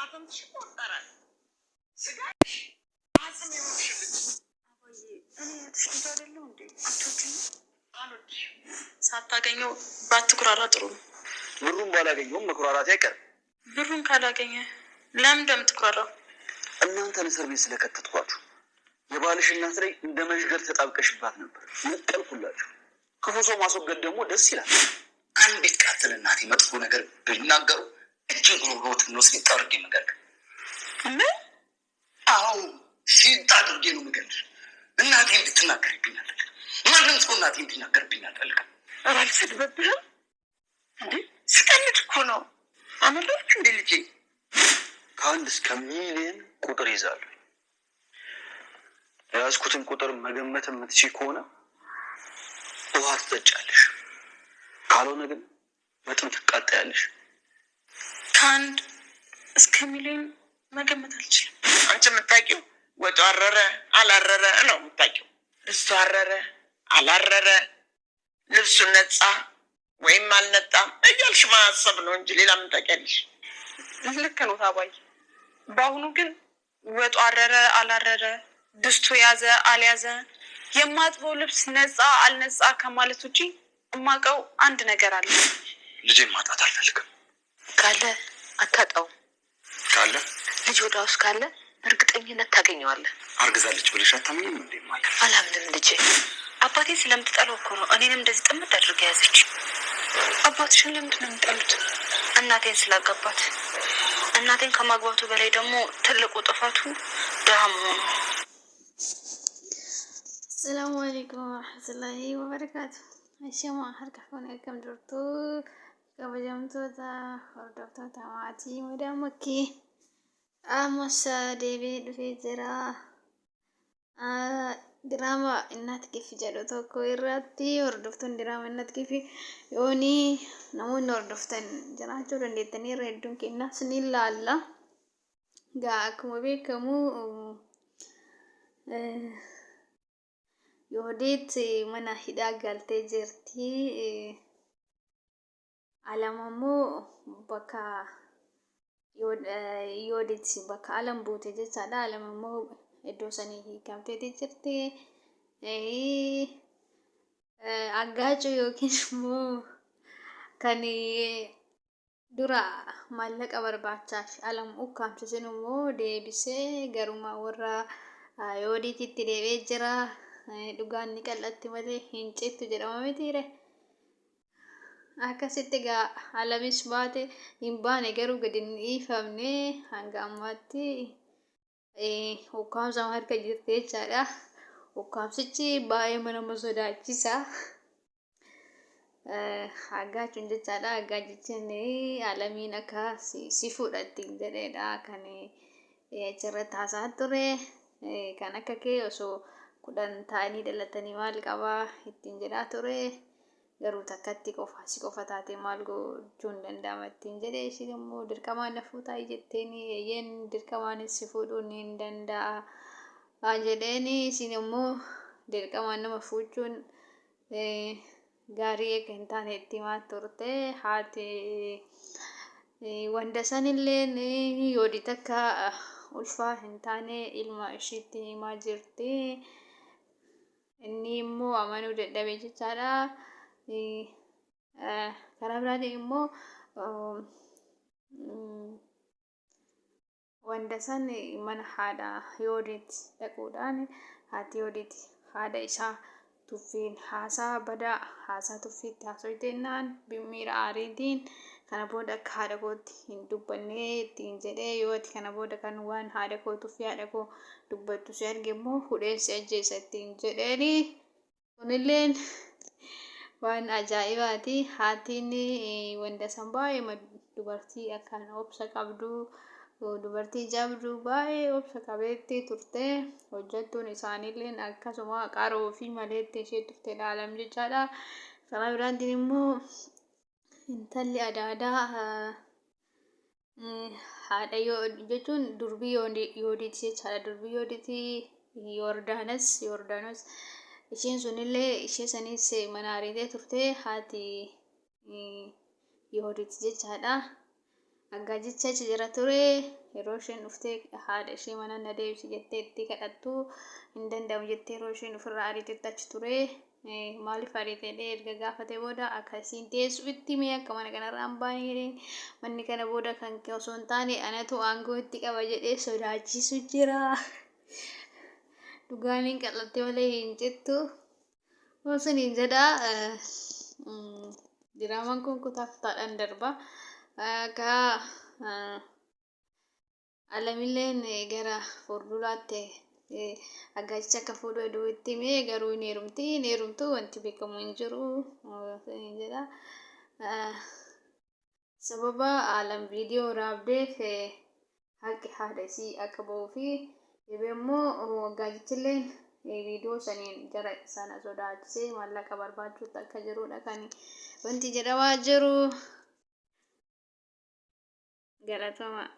አጥንት ይቆጠራል። ስጋሽ አጽም ይወሽልኝ። አባዬ እኔ ያትሽ አይደለም እንዴ? አትወጂኝ? አልወድሽም። ሳታገኘው ባትኩራራ ጥሩ ነው። ብሩን ባላገኘውም መኩራራት አይቀርም። ብሩን ካላገኘ ለምን እንደምትኩራራው? እናንተን እስር ቤት ስለከተትኳችሁ የባልሽ እናት ላይ እንደ መዥገር ተጣብቀሽባት ነበር። ነቀልኩላችሁ። ክፉ ሰው ማስወገድ ደግሞ ደስ ይላል። አንዲት ቃትል እናቴ መጥፎ ነገር ቢናገሩ እጅግ ሮሮት ነው ሲጣ አድርጌ መገል። ምን? አዎ ሲጣ አድርጌ ነው መገል። እናቴ እንድትናገርብኝ አልፈልግም። ማንም ሰው እናቴ እንዲናገርብኝ አልፈልግም። አልሰድብብህም እንዴ? ስቀልድ እኮ ነው። አመለች እንዴ ልጄ? ከአንድ እስከ ሚሊዮን ቁጥር ይዛሉ። የያዝኩትን ቁጥር መገመት የምትችይ ከሆነ ውሃ ትጠጫለሽ፣ ካልሆነ ግን በጥም ትቃጠያለሽ። ከአንድ እስከ ሚሊዮን መገመት አልችልም። አንቺ የምታውቂው ወጡ አረረ አላረረ ነው የምታውቂው። እሱ አረረ አላረረ፣ ልብሱ ነጻ ወይም አልነጣም እያልሽ ማሰብ ነው እንጂ ሌላ ምን ታውቂያለሽ? ልክ ነው ታባይ። በአሁኑ ግን ወጡ አረረ አላረረ፣ ድስቱ ያዘ አልያዘ፣ የማጥበው ልብስ ነጻ አልነጻ ከማለት ውጪ እማውቀው አንድ ነገር አለ። ልጄን ማጣት አልፈልግም። ካለ አታጣው። ካለ ልጅ ወደ ውስጥ ካለ እርግጠኝነት ታገኘዋለህ። አርግዛለች ብለሽ አታምኝም እንዴ? አላምንም ልጄ። አባቴ ስለምትጠላው እኮ ነው እኔንም እንደዚህ ጥምድ አድርጋ ያዘች። አባትሽን ለምንድን ነው የምጠሉት? እናቴን ስላጋባት። እናቴን ከማግባቱ በላይ ደግሞ ትልቁ ጥፋቱ ድሃ መሆኑ። السلام عليكم ورحمة الله وبركاته. الشمع هركفون كم درتو كبجمتو تا وردفتو تا معتي مدامكي أمسا ديفيد في زرا دراما إنات كيف جالوتو كويراتي وردفتون دراما إنات كيف يوني نمون وردفتن جناحو رندتني ردون كينا سنيلا الله غاكم بيكمو Yoodit mana hidhaa galtee jirti. Alamammoo bakka yoodit bakka alam buute jechaadha. Alamammoo iddoo sanii hiikamteeti jirti. Aggaacuu yookiin immoo kan dura maallaqa barbaachaaf alam ukkaamsisan immoo deebisee garuma warra yoodititti deebi'ee jira. Dhugaan ni qal'atti malee hin cittu jedhama mitiire. Akkasitti egaa alamis baate hin baane garuu gadi hin dhiifamne hanga ammaatti ukkaamsa harka jirti jechaadha. Ukkaamsichi baay'ee nama sodaachisa. Aggaachuun jechaadha. Aggaachichi alamiin akka si fudhatti jedheedha kan achirratti haasaa ture. Kan akka kee osoo kudhan ta'anii dhalatanii maal qabaa ittiin jedhaa ture. Garuu takkatti qofa taate maal gochuun danda'ama ittiin jedhee isin immoo dirqamaan na fuutaa jetteeni eeyyeen dirqamaanis si fuudhuun hin danda'a jedheeni isin immoo dirqamaan nama fuuchuun gaarii eega hin taane itti himaa turte. Haati wanda sanillee yoodit akka ulfaa hin taane ilma ishiitti himaa jirti. Inni immoo amanuu dadhabee jechaadha. Karaa biraatiin immoo wanda san mana haadha yoodit dhaquudhaan haati yoodit haadha isaa tuffiin haasaa badaa haasaa tuffiitti haasofteennaan miira aariitiin kana booda akka haadha kootti hin dubbanne ittiin jedhee yooti kana booda kan waan haadha koo tuffii haadha koo dubbattu si arge immoo hudheensi ajjeesa ittiin jedheeni. Kunilleen waan ajaa'ibaati. Haatiin wanda san baay'ee dubartii akkaan obsa qabdu dubartii jabdu baay'ee obsa qabeetti turte. Hojjettuun isaaniilleen akkasuma qaroo fi maleetti ishee turte dhaalam jechaadha. Karaa biraatiin immoo intalli adaadaa haadha jechuun durbii yoodit jechaadha. Durbii yooditii Yordaanos isheen sunillee ishee sanis mana ariitee turte haati yoodit jechaadha. Aggajicha achi jira ture yeroo isheen dhuftee haadha ishee mana na deebisi jettee itti kadhattu hin danda'amu jettee yeroo isheen ofirraa ariitetti achi ture. Maaliif ariitee erga gaafatee booda akkasiin teessu itti mee akka mana kanarraa hin baane jedheen manni kana booda kan kee osoo hin taane anatu aangoo itti qaba jedhee sodaachisu jira. Dhugaaniin qal'attee malee hin jettu. Osaniin jedha diraamaan kun kutaa kutaadhaan darba. Akka Alamilleen gara fuulduraatti aggajicha akka fuudhu heduu itti himee garuu hin heerumtu wanti beekamu hin jiru jedha. Sababa Alam viidiyoo raabdeef haqi haadha isii akka bahuu fi immoo aggajichilleen viidiyoo saniin jara sana sodaachisee maallaqa barbaachuutti akka jirudha kan wanti jedhamaa jiru. Galatoomaa.